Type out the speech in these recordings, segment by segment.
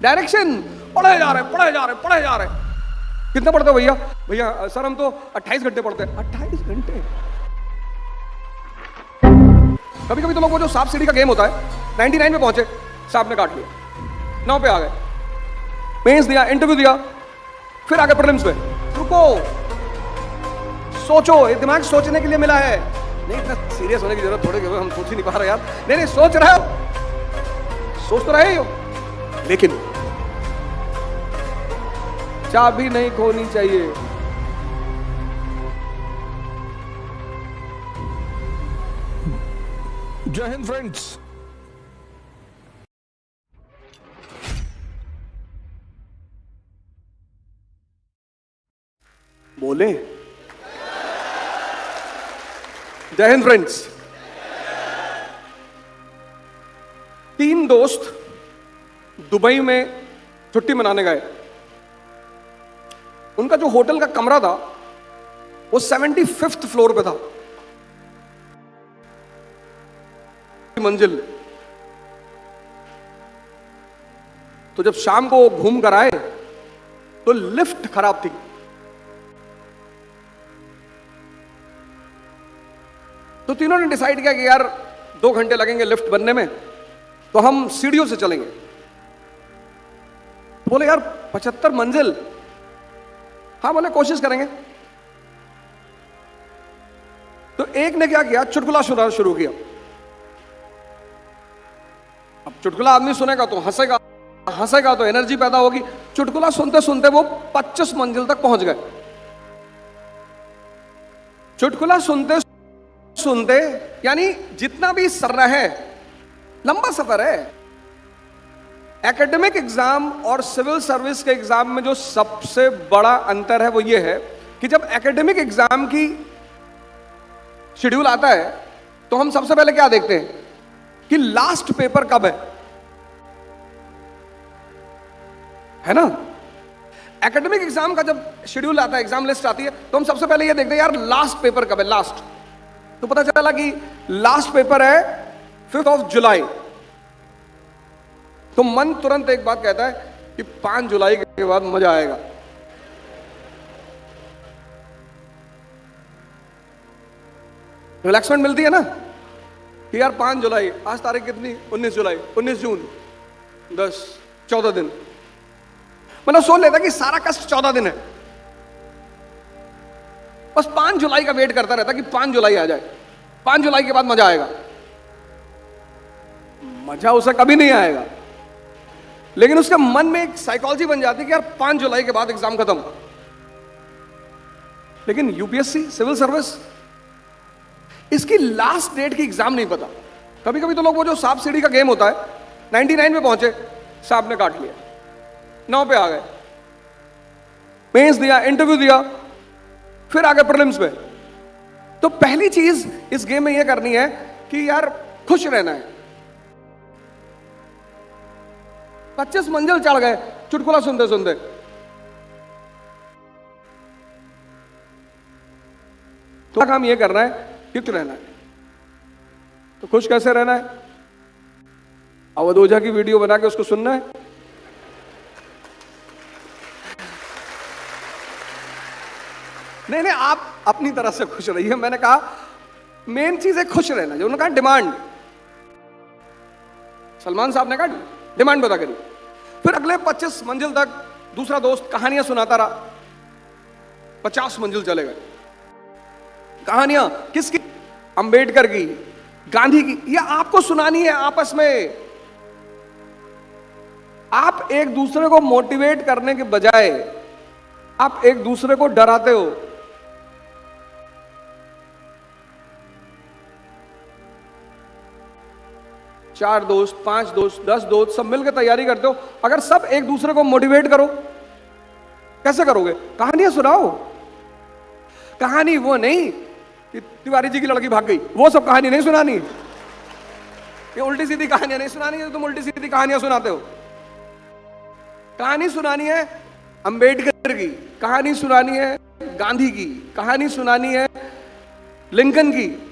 Direction पढ़े जा रहे पढ़े जा रहे पढ़े जा रहे। कितना पढ़ते हो भैया? भैया सर हम तो 28 घंटे पढ़ते हैं। 28 घंटे? कभी कभी तो लोग वो जो सांप सीढ़ी का गेम होता है, 99 पे पहुंचे, सांप ने काट लिया, 9 पे आ गए, मेंस दिया, इंटरव्यू दिया, फिर आगे प्रीलिम्स पे। रुको, सोचो, ये दिमाग सोचने के लिए मिला है। नहीं इतना सीरियस होने की जरूरत थोड़ी, हम सोच ही नहीं पा रहे यार। नहीं सोच रहे हो, सोच तो रहे हो, लेकिन चाबी नहीं खोनी चाहिए। जय हिंद फ्रेंड्स। बोले जय हिंद फ्रेंड्स। 3 दोस्त दुबई में छुट्टी मनाने गए। उनका जो होटल का कमरा था वो 75th फ्लोर पे था, मंजिल। तो जब शाम को घूम कर आए तो लिफ्ट खराब थी। तो तीनों ने डिसाइड किया कि यार 2 घंटे लगेंगे लिफ्ट बनने में, तो हम सीढ़ियों से चलेंगे। तो बोले यार 75 मंजिल, हाँ बोले कोशिश करेंगे। तो एक ने क्या किया, चुटकुला सुनाना शुरू किया। अब चुटकुला आदमी सुनेगा तो हंसेगा, हंसेगा तो एनर्जी पैदा होगी। चुटकुला सुनते सुनते वो 25 मंजिल तक पहुंच गए। चुटकुला सुनते सुनते, यानी जितना भी सर है, लंबा सफर है। एकेडमिक एग्जाम और सिविल सर्विस के एग्जाम में जो सबसे बड़ा अंतर है वो ये है कि जब एकेडमिक एग्जाम की शेड्यूल आता है तो हम सबसे पहले क्या देखते हैं कि लास्ट पेपर कब है ना। एकेडमिक एग्जाम का जब शेड्यूल आता है, एग्जाम लिस्ट आती है, तो हम सबसे पहले ये देखते हैं यार लास्ट पेपर कब है, लास्ट। तो पता चला कि लास्ट पेपर है 5 जुलाई। तो मन तुरंत एक बात कहता है कि 5 जुलाई के बाद मजा आएगा। रिलैक्समेंट मिलती है ना कि यार 5 जुलाई, आज तारीख कितनी, 19 जुलाई, 19 जून, 10 14 दिन। मतलब सोच लेता कि सारा कष्ट 14 दिन है, बस 5 जुलाई का वेट करता रहता कि 5 जुलाई आ जाए, 5 जुलाई के बाद मजा आएगा। मजा उसे कभी नहीं आएगा, लेकिन उसके मन में एक साइकोलॉजी बन जाती है कि यार 5 जुलाई के बाद एग्जाम खत्म। लेकिन यूपीएससी, सिविल सर्विस, इसकी लास्ट डेट की एग्जाम नहीं पता। कभी कभी तो लोग वो जो सांप सीढ़ी का गेम होता है, 99 पे पहुंचे, सांप ने काट लिया, 9 पे आ गए, मेंस दिया, इंटरव्यू दिया, फिर आगे प्रीलिम्स पे। तो पहली चीज इस गेम में यह करनी है कि यार खुश रहना है। 25 मंजिल चढ़ गए चुटकुला सुनते सुनते। तो काम यह करना है कि खुश रहना है। तो खुश कैसे रहना है? अवध ओझा की वीडियो बना के उसको सुनना है। नहीं नहीं, आप अपनी तरह से खुश रहिए। मैंने कहा मेन चीज है खुश रहना। जो उन्होंने कहा डिमांड, सलमान साहब ने कहा डिमांड बता करी। फिर अगले 25 मंजिल तक दूसरा दोस्त कहानियां सुनाता रहा। 50 मंजिल चले गए। कहानियां किसकी? अंबेडकर की, गांधी की। ये आपको सुनानी है आपस में। आप एक दूसरे को मोटिवेट करने के बजाय आप एक दूसरे को डराते हो। चार दोस्त, 5 दोस्त, 10 दोस्त, सब मिलकर तैयारी करते हो। अगर सब एक दूसरे को मोटिवेट करो, कैसे करोगे? कहानियां सुनाओ। कहानी वो नहीं कि तिवारी जी की लड़की भाग गई, वो सब कहानी नहीं सुनानी। ये उल्टी सीधी कहानियां नहीं सुनानी है। तुम उल्टी सीधी कहानियां सुनाते हो। कहानी सुनानी है अंबेडकर की, कहानी सुनानी है गांधी की, कहानी सुनानी है लिंकन की।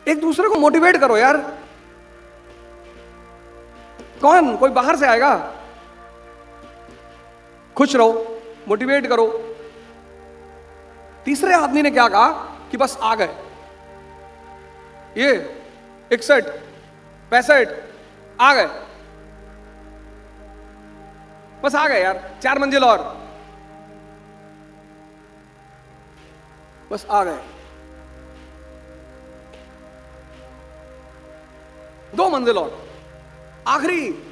एक दूसरे को मोटिवेट करो यार। कौन? कोई बाहर से आएगा? खुश रहो, मोटिवेट करो। तीसरे आदमी ने क्या कहा कि बस आ गए, ये 61 65 आ गए, बस आ गए यार, 4 मंजिल और, बस आ गए, 2 मंजिल और, आखिरी।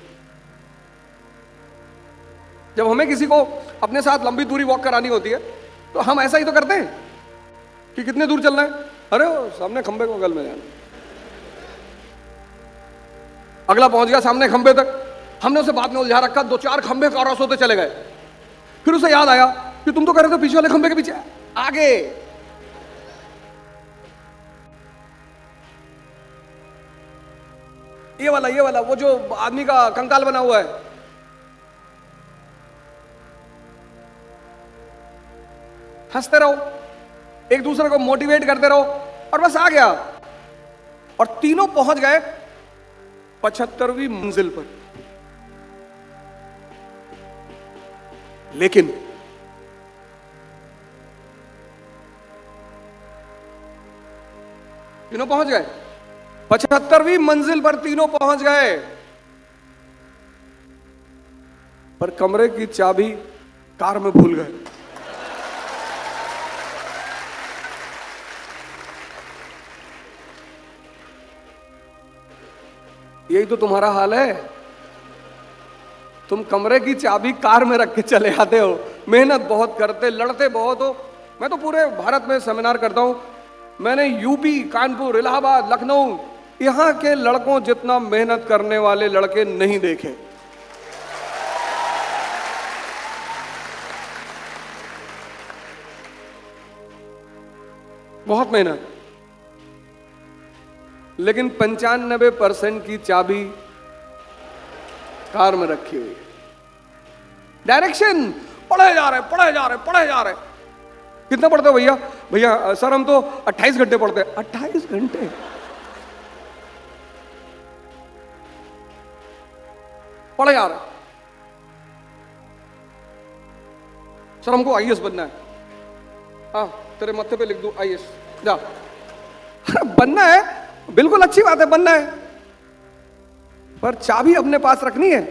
जब हमें किसी को अपने साथ लंबी दूरी वॉक करानी होती है तो हम ऐसा ही तो करते हैं कि कितने दूर चलना है, अरे वो सामने खंबे को बगल में जाना, अगला पहुंच गया सामने खंबे तक, हमने उसे बाद में उलझा रखा, 2-4 खंबे क्रॉस होते चले गए, फिर उसे याद आया कि तुम तो कह रहे थे पीछे वाले खंबे के पीछे आगे। ये वाला वो जो आदमी का कंकाल बना हुआ है, हंसते रहो, एक दूसरे को मोटिवेट करते रहो, और बस आ गया। और तीनों पहुंच गए 75वीं मंजिल पर। लेकिन तीनों पहुंच गए 75वीं मंजिल पर, तीनों पहुंच गए, पर कमरे की चाबी कार में भूल गए। यही तो तुम्हारा हाल है, तुम कमरे की चाबी कार में रख के चले आते हो, मेहनत बहुत करते, लड़ते बहुत हो। मैं तो पूरे भारत में सेमिनार करता हूं, मैंने यूपी, कानपुर, इलाहाबाद, लखनऊ, यहां के लड़कों जितना मेहनत करने वाले लड़के नहीं देखे। बहुत मेहनत, लेकिन 95% की चाबी कार में रखी हुई है। डायरेक्शन पढ़े जा रहे। कितना पढ़ते हो भैया? भैया सर हम तो 28 घंटे पढ़ते हैं। 28 घंटे? पढ़े जा रहे। सर हमको आईएएस बनना है। हाँ तेरे मत्थे पे लिख दूं आईएएस, जा। बनना है, बिल्कुल अच्छी बात है, बनना है, पर चाबी अपने पास रखनी है।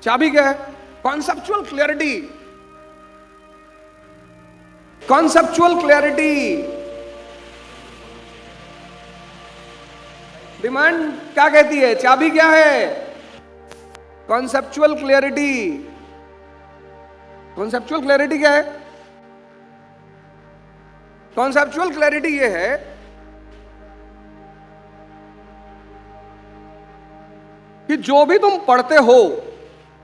चाबी क्या है? Conceptual clarity. Conceptual clarity. Demand क्या कहती है? चाबी क्या है? Conceptual clarity. कॉन्सेप्चुअल क्लैरिटी क्या है? कॉन्सेप्चुअल क्लैरिटी यह है कि जो भी तुम पढ़ते हो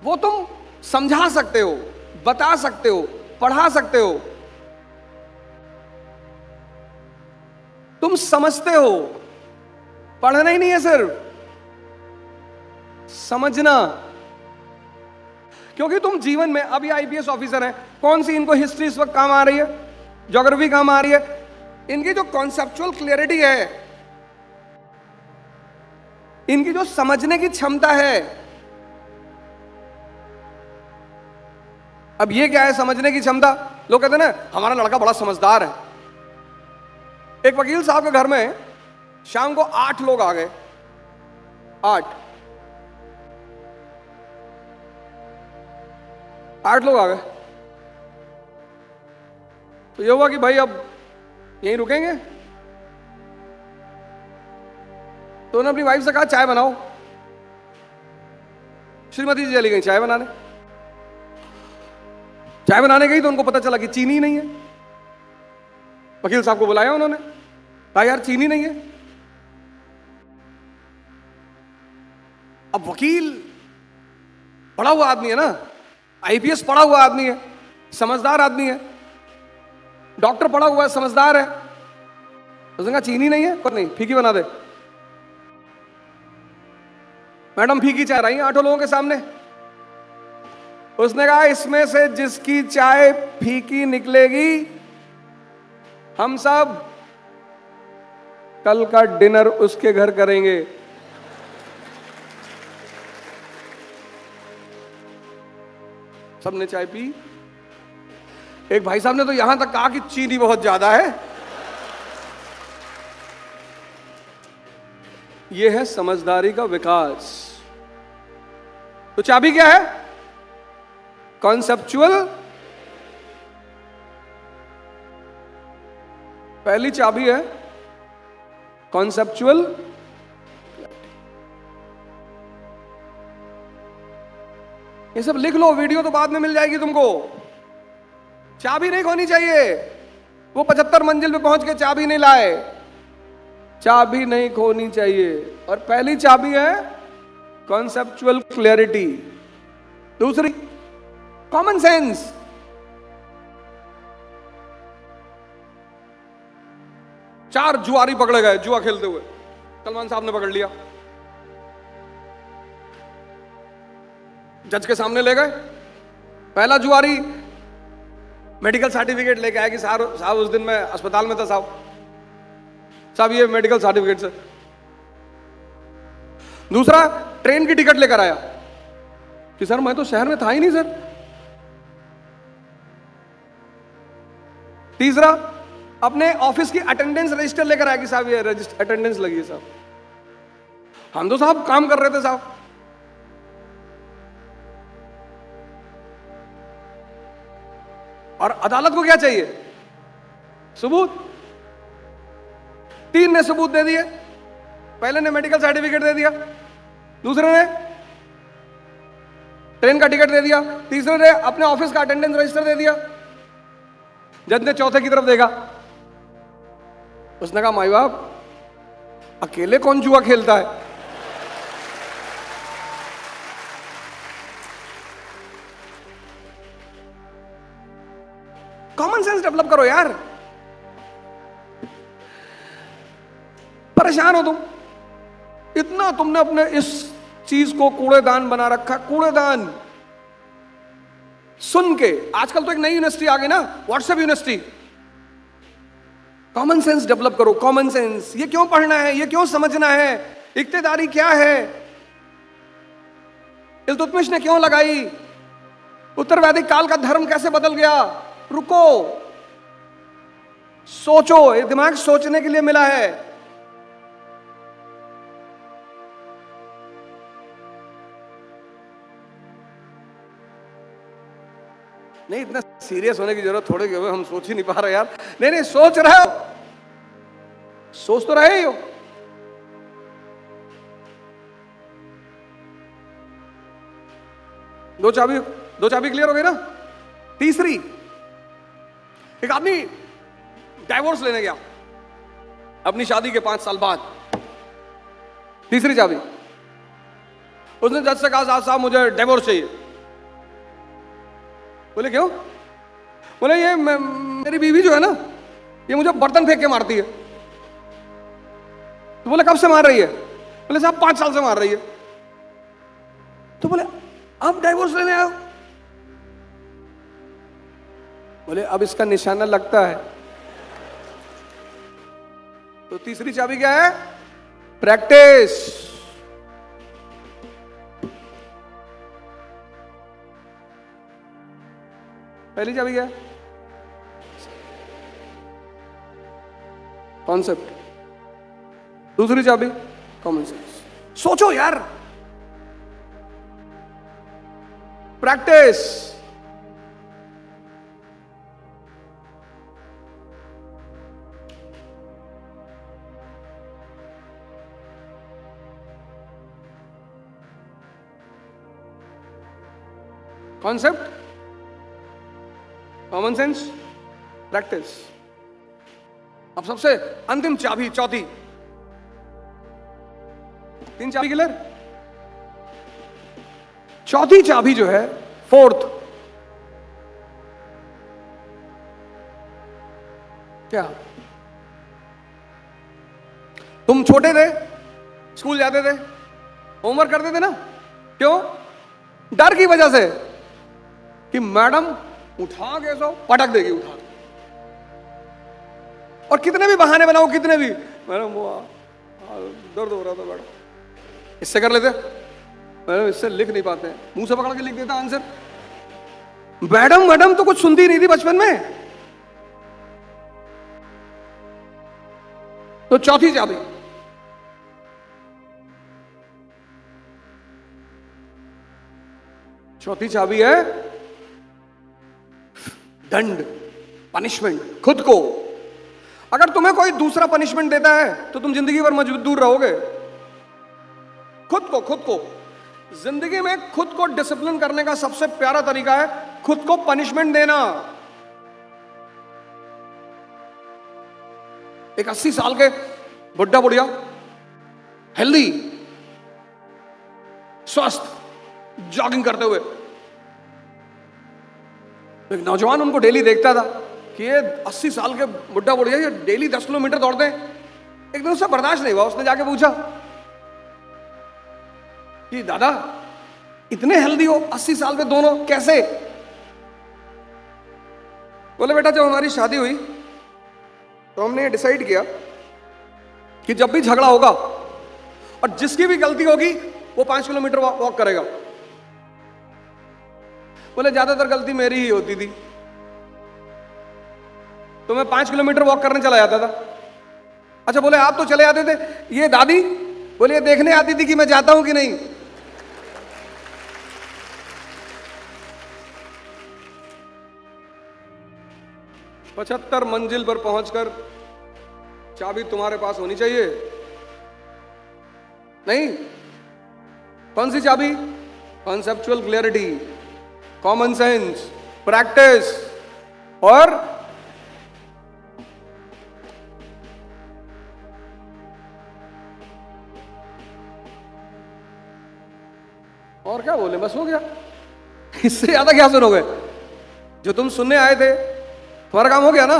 वो तुम समझा सकते हो, बता सकते हो, पढ़ा सकते हो, तुम समझते हो। पढ़ना ही नहीं है, सिर्फ समझना। क्योंकि तुम जीवन में, अभी आईपीएस ऑफिसर हैं, कौन सी इनको हिस्ट्री इस वक्त काम आ रही है, ज्योग्राफी काम आ रही है? इनकी जो कॉन्सेप्चुअल क्लैरिटी है, इनकी जो समझने की क्षमता है। अब ये क्या है समझने की क्षमता? लोग कहते हैं ना हमारा लड़का बड़ा समझदार है। एक वकील साहब के घर में शाम को 8 लोग आ गए। 8 लोग आ गए। तो ये हुआ कि भाई अब यहीं रुकेंगे। तो उन्होंने अपनी वाइफ से कहा चाय बनाओ। श्रीमती जी चली गई चाय बनाने। चाय बनाने गई तो उनको पता चला कि चीनी नहीं है। वकील साहब को बुलाया उन्होंने, कहा यार चीनी नहीं है। अब वकील पढ़ा हुआ आदमी है ना, आईपीएस पढ़ा हुआ आदमी है, समझदार आदमी है, डॉक्टर पढ़ा हुआ है, समझदार है। उसने कहा चीनी नहीं है, पर नहीं फीकी बना दे। मैडम फीकी चाय रही 8 लोगों के सामने। उसने कहा इसमें से जिसकी चाय फीकी निकलेगी, हम सब कल का डिनर उसके घर करेंगे। सबने चाय पी। एक भाई साहब ने तो यहां तक कहा कि चीनी बहुत ज्यादा है। यह है समझदारी का विकास। तो चाबी क्या है? कॉन्सेप्चुअल। पहली चाबी है कॉन्सेप्चुअल। ये सब लिख लो, वीडियो तो बाद में मिल जाएगी तुमको। चाबी नहीं खोनी चाहिए। वो 75 मंजिल पे पहुंच के चाबी नहीं लाए। चाबी नहीं खोनी चाहिए। और पहली चाबी है कॉन्सेप्चुअल क्लैरिटी। दूसरी कॉमन सेंस। चार जुआरी पकड़े गए जुआ खेलते हुए, सलमान साहब ने पकड़ लिया, जज के सामने ले गए। पहला जुआरी मेडिकल सर्टिफिकेट लेके आया कि साहब उस दिन मैं अस्पताल में था, साहब ये मेडिकल सर्टिफिकेट से। दूसरा ट्रेन की टिकट लेकर आया कि सर मैं तो शहर में था ही नहीं सर। तीसरा अपने ऑफिस की अटेंडेंस रजिस्टर लेकर आया कि साहब ये अटेंडेंस लगी है साहब, हम तो साहब काम कर रहे थे साहब। और अदालत को क्या चाहिए? सबूत। तीन ने सबूत दे दिए। पहले ने मेडिकल सर्टिफिकेट दे दिया, दूसरे ने ट्रेन का टिकट दे दिया, तीसरे ने अपने ऑफिस का अटेंडेंस रजिस्टर दे दिया। जज ने चौथे की तरफ देखा, उसने कहा माई बाप अकेले कौन जुआ खेलता है? कॉमन सेंस डेवलप करो यार। परेशान हो तुम इतना, तुमने अपने इस चीज को कूड़ेदान बना रखा। कूड़ेदान सुन के आजकल तो एक नई यूनिवर्सिटी आ गई ना, WhatsApp university. Common sense develop करो। कॉमन सेंस, ये क्यों पढ़ना है, ये क्यों समझना है, इक्तेदारी क्या है, इल्तुतमिश ने क्यों लगाई, उत्तर वैदिक काल का धर्म कैसे बदल गया। रुको, सोचो, ये दिमाग सोचने के लिए मिला है। नहीं, इतना सीरियस होने की जरूरत थोड़ी है, हम सोच ही नहीं पा रहे यार। नहीं नहीं, सोच रहे हो, सोच तो रहे ही हो। दो चाबी क्लियर हो गई ना। तीसरी, एक आदमी डाइवोर्स लेने गया अपनी शादी के 5 साल बाद। तीसरी चाबी, उसने जज से कहा साहब मुझे डिवोर्स चाहिए। बोले क्यों? बोले ये मेरी बीवी जो है ना, ये मुझे बर्तन फेंक के मारती है। तो बोले कब से मार रही है? बोले साहब 5 साल से मार रही है। तो बोले अब डाइवोर्स लेने आओ? बोले अब इसका निशाना लगता है। तो तीसरी चाबी क्या है? प्रैक्टिस। पहली चाबी क्या है? कॉन्सेप्ट। दूसरी चाबी कॉमन सेंस। सोचो यार, practice. Concept, common sense, practice. अब सबसे अंतिम चाबी, चौथी। 3 चाबी क्लियर। चौथी चाबी जो है, फोर्थ, क्या? तुम छोटे थे, स्कूल जाते थे, होमवर्क करते थे ना, क्यों? डर की वजह से कि मैडम उठा के सो पटक देगी, उठा। और कितने भी बहाने बनाओ, कितने भी, मैडम वो दर्द हो रहा था मैडम, इससे कर लेते, मैडम इससे लिख नहीं पाते, मुंह से पकड़ के लिख देता आंसर। मैडम मैडम तो कुछ सुनती नहीं थी बचपन में। तो चौथी चाबी, चौथी चाबी है दंड, पनिशमेंट। खुद को, अगर तुम्हें कोई दूसरा पनिशमेंट देता है तो तुम जिंदगी भर मजबूर रहोगे। खुद को जिंदगी में खुद को डिसिप्लिन करने का सबसे प्यारा तरीका है खुद को पनिशमेंट देना। एक 80 साल के बुढ़ा बुढ़िया, हेल्दी, स्वस्थ, जॉगिंग करते हुए, एक नौजवान उनको डेली देखता था कि ये 80 साल के बुढ़ा बुढ़िया ये डेली 10 किलोमीटर दौड़ते हैं। एक दिन उससे बर्दाश्त नहीं हुआ, उसने जाके पूछा कि दादा इतने हेल्दी हो 80 साल पे दोनों, कैसे? बोले बेटा जब हमारी शादी हुई तो हमने ये डिसाइड किया कि जब भी झगड़ा होगा और जिसकी भी गलती होगी वो 5 किलोमीटर वॉक करेगा। बोले ज्यादातर गलती मेरी ही होती थी, तो मैं 5 किलोमीटर वॉक करने चला जाता था। अच्छा बोले आप तो चले जाते थे, ये दादी बोले ये देखने आती थी कि मैं जाता हूं कि नहीं। पचहत्तर मंजिल पर पहुंचकर चाबी तुम्हारे पास होनी चाहिए। नहीं, कौन सी चाबी? Conceptual clarity, common sense, practice और क्या बोले, बस हो गया। इससे ज्यादा क्या सुनोगे? जो तुम सुनने आए थे तुम्हारा काम हो गया ना।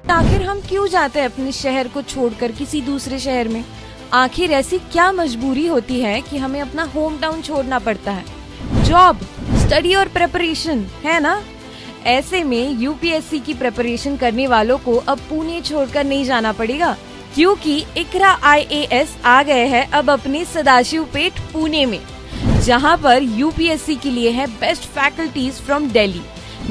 आखिर हम क्यों जाते हैं अपने शहर को छोड़कर किसी दूसरे शहर में? आखिर ऐसी क्या मजबूरी होती है कि हमें अपना होम टाउन छोड़ना पड़ता है? जॉब, स्टडी और प्रिपरेशन, है ना? ऐसे में यूपीएससी की प्रिपरेशन करने वालों को अब पुणे छोड़कर नहीं जाना पड़ेगा, क्योंकि इकरा IAS आ गए हैं अब अपने सदाशिवपेट पुणे में, जहां पर यूपीएससी के लिए है बेस्ट फैकल्टीज फ्रॉम दिल्ली,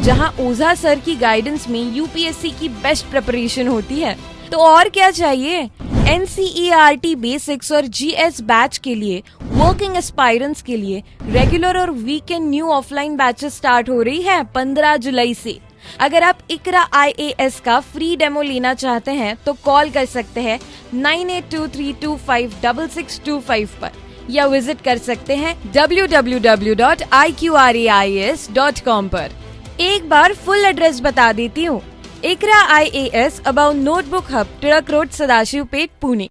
जहां ओझा सर की गाइडेंस में यूपीएससी की बेस्ट प्रिपरेशन होती है। तो और क्या चाहिए? NCERT बेसिक्स और GS बैच के लिए, वर्किंग एस्पायरेंट्स के लिए रेगुलर और weekend new offline batches start हो रही है 15 जुलाई से। अगर आप इकरा IAS का फ्री डेमो लेना चाहते हैं तो कॉल कर सकते हैं 9823256625 पर, या विजिट कर सकते हैं www.iqrais.com पर। एक बार फुल एड्रेस बता देती हूँ। इकरा IAS about notebook hub, Tilak road, Sadashivpet, Pune.